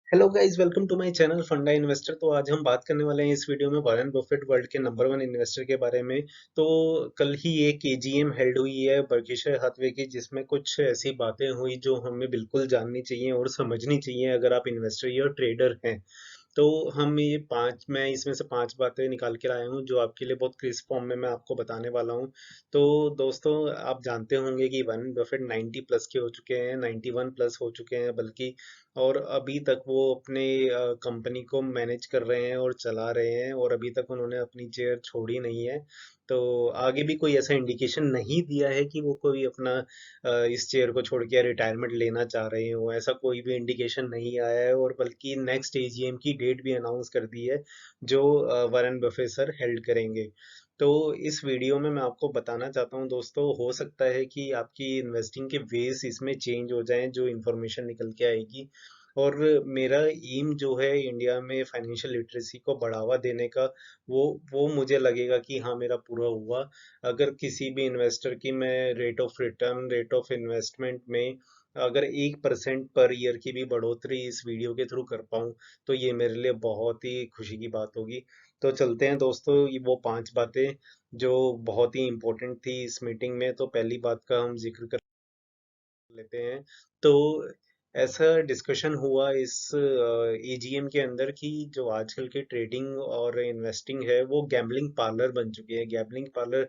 Hello guys, welcome to my channel Funda Investor. तो आज हम बात करने वाले हैं इस वीडियो में वॉरेन बफेट वर्ल्ड के नंबर वन इन्वेस्टर के बारे में। तो कल ही एक एजीएम हेल्ड हुई है बर्कशायर हाथवे की, जिसमें कुछ ऐसी बातें हुई जो हमें बिल्कुल जाननी चाहिए और समझनी चाहिए अगर आप इन्वेस्टर या ट्रेडर हैं। तो हम ये पांच मैं इसमें से पांच बातें निकाल के लाया हूँ जो आपके लिए बहुत क्रिस्प फॉर्म में मैं आपको बताने वाला हूँ। तो दोस्तों, आप जानते होंगे कि वॉरेन बफेट 90 प्लस के हो चुके हैं, 91 प्लस हो चुके हैं बल्कि। और अभी तक वो अपने कंपनी को मैनेज कर रहे हैं और चला रहे हैं, और अभी तक उन्होंने अपनी चेयर छोड़ी नहीं है। तो आगे भी कोई ऐसा इंडिकेशन नहीं दिया है कि वो कोई अपना इस चेयर को छोड़ के रिटायरमेंट लेना चाह रहे हो। ऐसा कोई भी इंडिकेशन नहीं आया है, और बल्कि नेक्स्ट एजीएम की डेट भी अनाउंस कर दी है जो वॉरेन बफे सर हेल्ड करेंगे। तो इस वीडियो में मैं आपको बताना चाहता हूँ दोस्तों, हो सकता है कि आपकी इन्वेस्टिंग के वेज इसमें चेंज हो जाएं जो इन्फॉर्मेशन निकल के आएगी। और मेरा एम जो है इंडिया में फाइनेंशियल लिटरेसी को बढ़ावा देने का, वो मुझे लगेगा कि हाँ, मेरा पूरा हुआ। अगर किसी भी इन्वेस्टर की मैं rate of return, rate of investment में अगर 1% पर ईयर की भी बढ़ोतरी इस वीडियो के थ्रू कर पाऊँ, तो ये मेरे लिए बहुत ही खुशी की बात होगी। तो चलते हैं दोस्तों, ये वो पांच बातें जो बहुत ही इम्पोर्टेंट थी इस मीटिंग में। तो पहली बात का हम जिक्र कर लेते हैं। तो ऐसा डिस्कशन हुआ इस एजीएम के अंदर कि जो आजकल की ट्रेडिंग और इन्वेस्टिंग है वो गैम्बलिंग पार्लर बन चुकी है। गैम्बलिंग पार्लर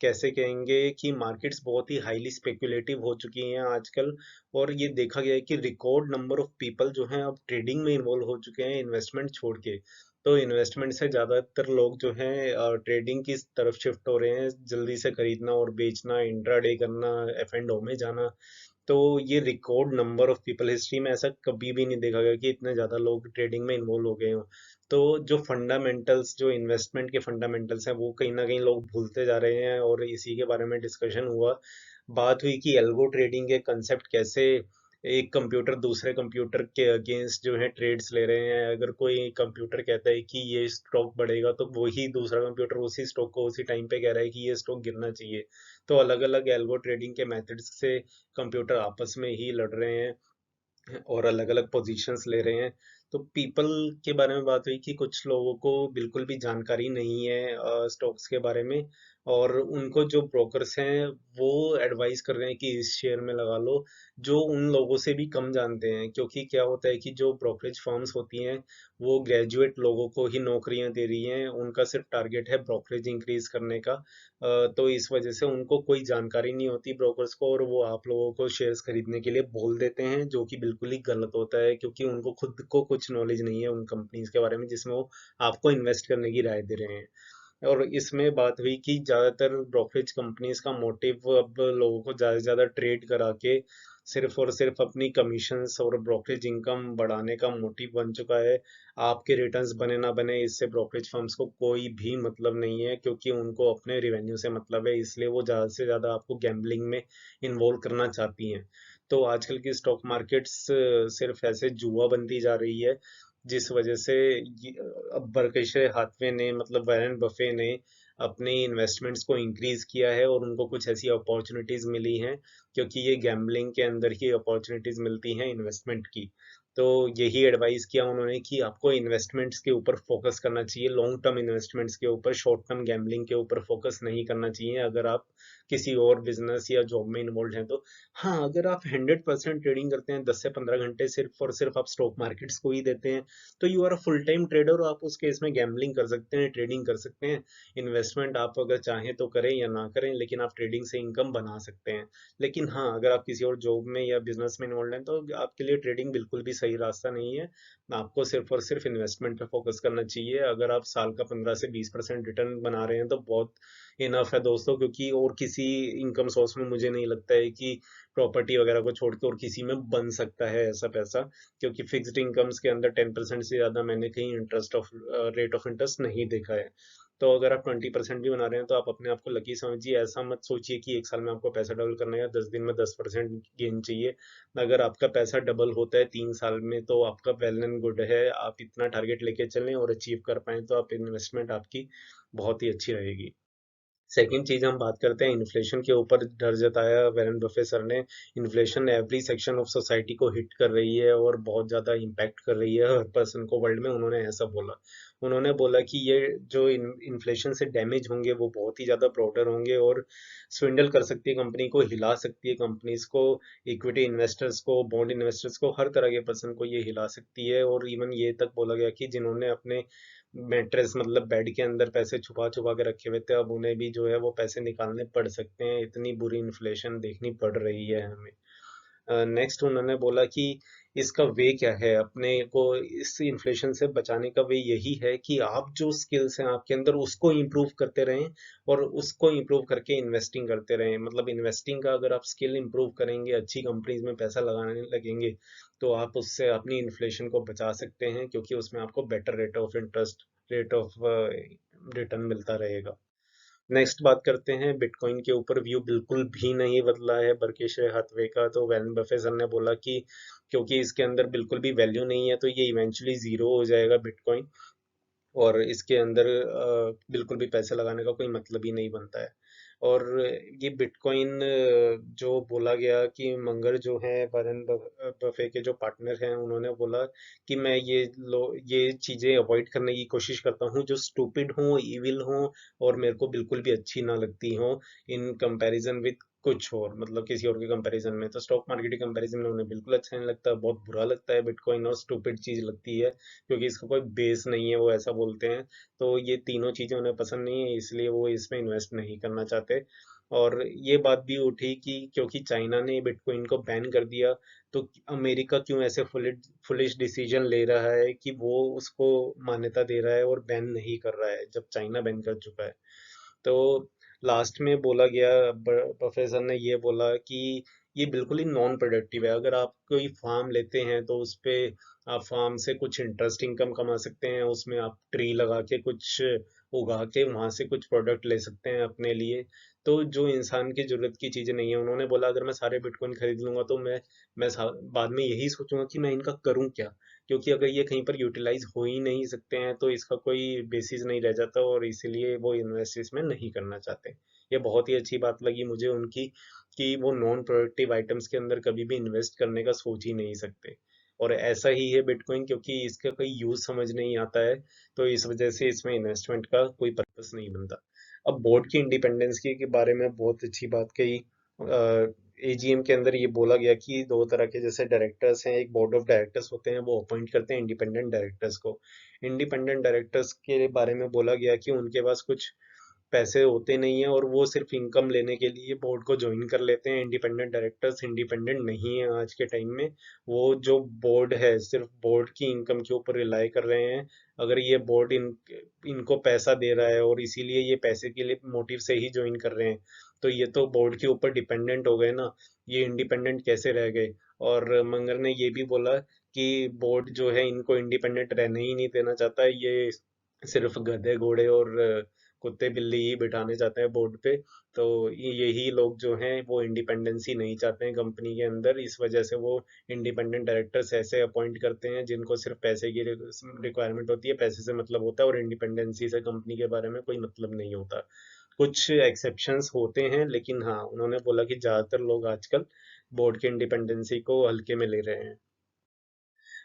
कैसे कहेंगे कि मार्केट्स बहुत ही हाईली स्पेकुलेटिव हो चुकी हैं आजकल। और ये देखा गया है कि रिकॉर्ड नंबर ऑफ पीपल जो हैं अब ट्रेडिंग में इन्वॉल्व हो चुके हैं इन्वेस्टमेंट छोड़ के। तो इन्वेस्टमेंट से ज़्यादातर लोग जो हैं ट्रेडिंग की तरफ शिफ्ट हो रहे हैं, जल्दी से खरीदना और बेचना, इंट्राडे करना, एफ एंड ओ में जाना। तो ये record number of people, history में ऐसा कभी भी नहीं देखा गया कि इतने ज़्यादा लोग ट्रेडिंग में इन्वॉल्व हो गए हों। तो जो फंडामेंटल्स, जो इन्वेस्टमेंट के फंडामेंटल्स हैं, वो कहीं ना कहीं लोग भूलते जा रहे हैं, और इसी के बारे में डिस्कशन हुआ। बात हुई कि एल्गो ट्रेडिंग के कंसेप्ट कैसे एक कंप्यूटर दूसरे कंप्यूटर के अगेंस्ट जो है ट्रेड्स ले रहे हैं। अगर कोई कंप्यूटर कहता है कि ये स्टॉक बढ़ेगा, तो वही दूसरा कंप्यूटर उसी स्टॉक को उसी टाइम पे कह रहा है कि ये स्टॉक गिरना चाहिए। तो अलग अलग एल्गो ट्रेडिंग के मेथड्स से कंप्यूटर आपस में ही लड़ रहे हैं और अलग अलग पोजीशंस ले रहे हैं। तो पीपल के बारे में बात हुई कि कुछ लोगों को बिल्कुल भी जानकारी नहीं है स्टॉक्स के बारे में, और उनको जो ब्रोकर्स हैं वो एडवाइस कर रहे हैं कि इस शेयर में लगा लो, जो उन लोगों से भी कम जानते हैं। क्योंकि क्या होता है कि जो ब्रोकरेज फर्म्स होती हैं वो ग्रेजुएट लोगों को ही नौकरियां दे रही हैं, उनका सिर्फ टारगेट है ब्रोकरेज इंक्रीज करने का। तो इस वजह से उनको कोई जानकारी नहीं होती ब्रोकर्स को, और वो आप लोगों को शेयर्स खरीदने के लिए बोल देते हैं, जो कि बिल्कुल ही गलत होता है, क्योंकि उनको खुद को कुछ नॉलेज नहीं है उन कंपनीज के बारे में जिसमें वो आपको इन्वेस्ट करने की राय दे रहे हैं। और इसमें बात हुई कि ज़्यादातर ब्रोकरेज कंपनीज का मोटिव अब लोगों को ज़्यादा से ज़्यादा ट्रेड करा के सिर्फ और सिर्फ अपनी कमीशंस और ब्रोकरेज इनकम बढ़ाने का मोटिव बन चुका है। आपके रिटर्न्स बने ना बने, इससे ब्रोकरेज फर्म्स को कोई भी मतलब नहीं है, क्योंकि उनको अपने रिवेन्यू से मतलब है। इसलिए वो ज़्यादा से ज़्यादा आपको गैम्बलिंग में इन्वॉल्व करना चाहती हैं। तो आजकल की स्टॉक मार्केट्स सिर्फ ऐसे जुआ बनती जा रही है, जिस वजह से अब बर्कशायर हाथवे ने, मतलब वॉरेन बफे ने अपने इन्वेस्टमेंट्स को इंक्रीज किया है, और उनको कुछ ऐसी अपॉर्चुनिटीज मिली हैं, क्योंकि ये गैम्बलिंग के अंदर ही अपॉर्चुनिटीज मिलती हैं इन्वेस्टमेंट की। तो यही एडवाइस किया उन्होंने कि आपको इन्वेस्टमेंट्स के ऊपर फोकस करना चाहिए, लॉन्ग टर्म इन्वेस्टमेंट्स के ऊपर, शॉर्ट टर्म गैम्बलिंग के ऊपर फोकस नहीं करना चाहिए अगर आप किसी और बिजनेस या जॉब में इन्वॉल्व हैं तो। हाँ, अगर आप 100% ट्रेडिंग करते हैं, 10 से 15 घंटे सिर्फ और सिर्फ आप स्टॉक मार्केट्स को ही देते हैं, तो you are a full time trader, और आप उस केस में गैम्बलिंग कर सकते हैं, ट्रेडिंग कर सकते हैं। इन्वेस्टमेंट आप अगर चाहें तो करें या ना करें, लेकिन आप ट्रेडिंग से इनकम बना सकते हैं। लेकिन हाँ, अगर आप किसी और जॉब में या बिजनेस में इन्वॉल्व हैं तो आपके लिए ट्रेडिंग बिल्कुल भी सही रास्ता नहीं है। आपको सिर्फ और सिर्फ इन्वेस्टमेंट पे फोकस करना चाहिए। अगर आप साल का 15 से 20% रिटर्न बना रहे हैं तो बहुत इनफ है दोस्तों, क्योंकि और किसी इनकम सोर्स में मुझे नहीं लगता है कि प्रॉपर्टी वगैरह को छोड़ के और किसी में बन सकता है ऐसा पैसा। क्योंकि फिक्स्ड इनकम्स के अंदर 10% से ज़्यादा मैंने कहीं interest of rate of interest नहीं देखा है। तो अगर आप 20% भी बना रहे हैं तो आप अपने आप को लकी समझिए। ऐसा मत सोचिए कि एक साल में आपको पैसा डबल करना है या 10 दिन में 10% गेन चाहिए। अगर आपका पैसा डबल होता है 3 साल में तो आपका वेल एंड गुड है। आप इतना टारगेट लेके चलें और अचीव कर पाएं तो आप इन्वेस्टमेंट आपकी बहुत ही अच्छी रहेगी। सेकंड चीज हम बात करते हैं इन्फ्लेशन के ऊपर। डर जताया वैरेन बफे सर ने। Inflation every section of society को हिट कर रही है और बहुत ज्यादा इम्पैक्ट कर रही है हर पर्सन को वर्ल्ड में, उन्होंने ऐसा बोला। उन्होंने बोला कि ये जो इन्फ्लेशन से डैमेज होंगे वो बहुत ही ज्यादा ब्रॉडर होंगे और स्विंडल कर सकती है कंपनी को, हिला सकती है कंपनीज को, इक्विटी इन्वेस्टर्स को, बॉन्ड इन्वेस्टर्स को, हर तरह के पर्सन को ये हिला सकती है। और इवन ये तक बोला गया कि जिन्होंने अपने मैट्रेस मतलब बेड के अंदर पैसे छुपा छुपा के रखे हुए थे, अब उन्हें भी जो है वो पैसे निकालने पड़ सकते हैं, इतनी बुरी इन्फ्लेशन देखनी पड़ रही है हमें। नेक्स्ट उन्होंने बोला कि इसका वे क्या है अपने को इस इन्फ्लेशन से बचाने का वे यही है कि आप जो स्किल्स हैं आपके अंदर उसको इम्प्रूव करते रहें और उसको इम्प्रूव करके इन्वेस्टिंग करते रहें। मतलब इन्वेस्टिंग का अगर आप स्किल इम्प्रूव करेंगे, अच्छी कंपनीज में पैसा लगाने लगेंगे, तो आप उससे अपनी इन्फ्लेशन को बचा सकते हैं, क्योंकि उसमें आपको better rate of interest, rate of return मिलता रहेगा। नेक्स्ट बात करते हैं बिटकॉइन के ऊपर। व्यू बिल्कुल भी नहीं बदला है बर्किशर हाथवे का। तो वैरेन बफे सर ने बोला कि क्योंकि इसके अंदर बिल्कुल भी वैल्यू नहीं है तो ये इवेंचुअली जीरो हो जाएगा बिटकॉइन, और इसके अंदर बिल्कुल भी पैसे लगाने का कोई मतलब ही नहीं बनता है। और ये बिटकॉइन जो बोला गया कि मंगर जो है वैरेन बफे के जो पार्टनर हैं, उन्होंने बोला कि मैं ये चीजें अवॉइड करने की कोशिश करता हूँ जो स्टूपिड हो, इविल हो और मेरे को बिल्कुल भी अच्छी ना लगती हो इन कंपैरिजन विद कुछ और, मतलब किसी और के कंपैरिजन में। तो स्टॉक मार्केट के कंपैरिजन में उन्हें बिल्कुल अच्छा नहीं लगता, बहुत बुरा लगता है बिटकॉइन, और स्टूपिड चीज लगती है क्योंकि इसका कोई बेस नहीं है, वो ऐसा बोलते हैं। तो ये तीनों चीजें उन्हें पसंद नहीं है, इसलिए वो इसमें इन्वेस्ट नहीं करना चाहते। और ये बात भी उठी कि क्योंकि चाइना ने बिटकॉइन को बैन कर दिया, तो अमेरिका क्यों ऐसे फुलिश डिसीजन ले रहा है कि वो उसको मान्यता दे रहा है और बैन नहीं कर रहा है, जब चाइना बैन कर चुका है। तो लास्ट में बोला गया, प्रोफेसर ने ये बोला कि ये बिल्कुल ही नॉन प्रोडक्टिव है। अगर आप कोई फार्म लेते हैं तो उस पे आप फार्म से कुछ इंटरेस्ट इनकम कमा सकते हैं, उसमें आप ट्री लगा के कुछ उगा के वहां से कुछ प्रोडक्ट ले सकते हैं अपने लिए। तो जो इंसान की जरूरत की चीजें नहीं है, उन्होंने बोला अगर मैं सारे बिटकॉइन खरीद लूंगा तो बाद में यही सोचूंगा कि मैं इनका करूं क्या, क्योंकि अगर ये कहीं पर यूटिलाइज हो ही नहीं सकते हैं तो इसका कोई बेसिस नहीं रह जाता, और इसीलिए वो इन्वेस्ट इसमें नहीं करना चाहते। ये बहुत ही अच्छी बात लगी मुझे उनकी कि वो नॉन प्रोडक्टिव आइटम्स के अंदर कभी भी इन्वेस्ट करने का सोच ही नहीं सकते। और ऐसा ही है बिटकॉइन, क्योंकि इसका कोई यूज समझ नहीं आता है, तो इस वजह से इसमें इन्वेस्टमेंट का कोई पर्पस नहीं बनता। अब बोर्ड की इंडिपेंडेंस के बारे में बहुत अच्छी बात कही। एजीएम के अंदर ये बोला गया कि दो तरह के जैसे डायरेक्टर्स हैं, एक बोर्ड ऑफ डायरेक्टर्स होते हैं, वो अपॉइंट करते हैं इंडिपेंडेंट डायरेक्टर्स को। इंडिपेंडेंट डायरेक्टर्स के बारे में बोला गया कि उनके पास कुछ पैसे होते नहीं है और वो सिर्फ इनकम लेने के लिए बोर्ड को ज्वाइन कर लेते हैं। इंडिपेंडेंट डायरेक्टर्स इंडिपेंडेंट नहीं है आज के टाइम में। वो जो बोर्ड है सिर्फ बोर्ड की इनकम के ऊपर रिलाई कर रहे हैं। अगर ये बोर्ड इनको पैसा दे रहा है और इसीलिए ये पैसे के लिए मोटिव से ही ज्वाइन कर रहे हैं, तो ये तो बोर्ड के ऊपर डिपेंडेंट हो गए ना, ये इंडिपेंडेंट कैसे रह गए। और मंगर ने ये भी बोला कि बोर्ड जो है इनको इंडिपेंडेंट रहने ही नहीं देना चाहता, ये सिर्फ गधे घोड़े और कुत्ते बिल्ली ही बिठाने चाहते हैं बोर्ड पे। तो यही लोग जो हैं वो इंडिपेंडेंसी नहीं चाहते हैं कंपनी के अंदर, इस वजह से वो इंडिपेंडेंट डायरेक्टर्स ऐसे अपॉइंट करते हैं जिनको सिर्फ पैसे की रिक्वायरमेंट होती है, पैसे से मतलब होता है, और इंडिपेंडेंसी से कंपनी के बारे में कोई मतलब नहीं होता। कुछ एक्सेप्शंस होते हैं, लेकिन हाँ उन्होंने बोला कि ज्यादातर लोग आजकल बोर्ड के इंडिपेंडेंसी को हल्के में ले रहे हैं।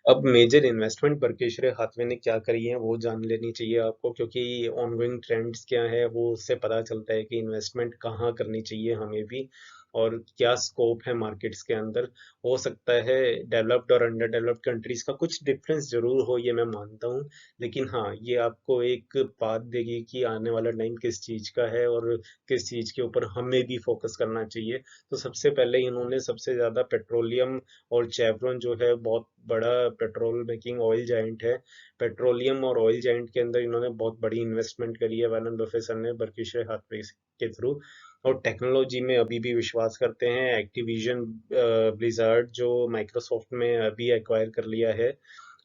अब मेजर इन्वेस्टमेंट बर्कशायर हाथवे ने क्या करी है वो जान लेनी चाहिए आपको, क्योंकि ऑनगोइंग ट्रेंड्स क्या है वो उससे पता चलता है कि इन्वेस्टमेंट कहाँ करनी चाहिए हमें भी, और क्या स्कोप है मार्केट्स के अंदर। हो सकता है डेवलप्ड और अंडर डेवलप्ड कंट्रीज का कुछ डिफरेंस जरूर हो, ये मैं मानता हूँ, लेकिन हाँ ये आपको एक बात देगी कि आने वाला टाइम किस चीज का है और किस चीज के ऊपर हमें भी फोकस करना चाहिए। तो सबसे पहले इन्होंने सबसे ज्यादा पेट्रोलियम, और चेवरॉन जो है बहुत बड़ा पेट्रोल मेकिंग ऑयल जाइंट है, पेट्रोलियम और ऑयल जाइंट के अंदर इन्होंने बहुत बड़ी इन्वेस्टमेंट करी है वैरेन बफेट ने बर्कशायर हाथवे के थ्रू। और टेक्नोलॉजी में अभी भी विश्वास करते हैं। एक्टिविजन ब्लिजार्ड जो माइक्रोसॉफ्ट में अभी एक्वायर कर लिया है,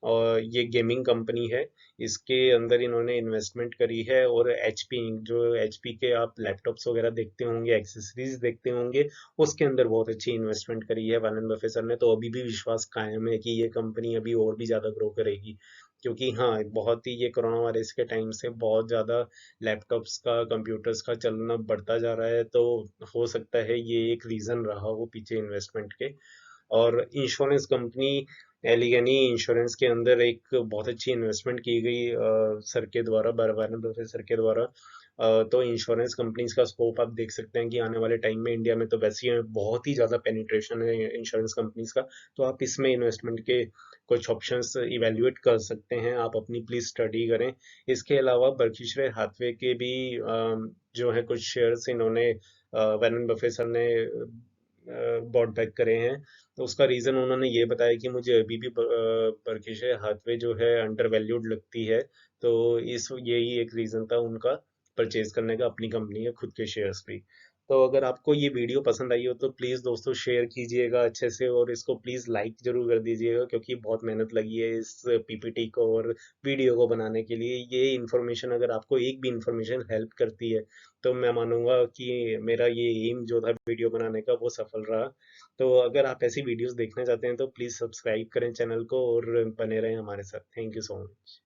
और ये गेमिंग कंपनी है। इसके अंदर इन्होंने इन्वेस्टमेंट करी है, और एचपी जो एचपी के आप लैपटॉप्स वगैरह देखते होंगे, एक्सेसरीज देखते होंगे, उसके अंदर बहुत अच्छी इन्वेस्टमेंट करी है वारेन बफे सर ने। तो अभी भी विश्वास कायम है कि ये कंपनी अभी और भी ज्यादा ग्रो करेगी, क्योंकि हाँ, बहुत ही ये कोरोना वायरस के टाइम से बहुत ज्यादा लैपटॉप्स का, कंप्यूटर्स का चलना बढ़ता जा रहा है। तो हो सकता है ये एक रीजन रहा हो पीछे इन्वेस्टमेंट के। और इंश्योरेंस कंपनी एलिगनी इंश्योरेंस के अंदर एक बहुत अच्छी इन्वेस्टमेंट की गई सर के द्वारा, वारेन बफेट सर के द्वारा। तो इंश्योरेंस कंपनीज का स्कोप आप देख सकते हैं कि आने वाले टाइम में इंडिया में तो वैसे ही बहुत ही ज़्यादा पेनिट्रेशन है इंश्योरेंस कंपनीज का। तो आप इसमें इन्वेस्टमेंट के कुछ ऑप्शंस इवेल्युएट कर सकते हैं, आप अपनी प्लीज स्टडी करें। इसके अलावा बर्कशायर हाथवे के भी जो है कुछ शेयर्स इन्होंने वारेन बफेट सर ने बॉट बैक करे हैं। तो उसका रीजन उन्होंने ये बताया कि मुझे अभी भी बर्कशायर हाथवे जो है अंडर वैल्यूड लगती है। तो इस यही एक रीजन था उनका परचेज करने का अपनी कंपनी के खुद के शेयर्स भी। तो अगर आपको ये वीडियो पसंद आई हो तो प्लीज़ दोस्तों शेयर कीजिएगा अच्छे से, और इसको प्लीज़ लाइक जरूर कर दीजिएगा, क्योंकि बहुत मेहनत लगी है इस पीपीटी को और वीडियो को बनाने के लिए। ये इन्फॉर्मेशन, अगर आपको एक भी इन्फॉर्मेशन हेल्प करती है, तो मैं मानूंगा कि मेरा ये एम जो था वीडियो बनाने का वो सफल रहा। तो अगर आप ऐसी वीडियोस देखना चाहते हैं तो प्लीज़ सब्सक्राइब करें चैनल को और बने रहें हमारे साथ। Thank you so much.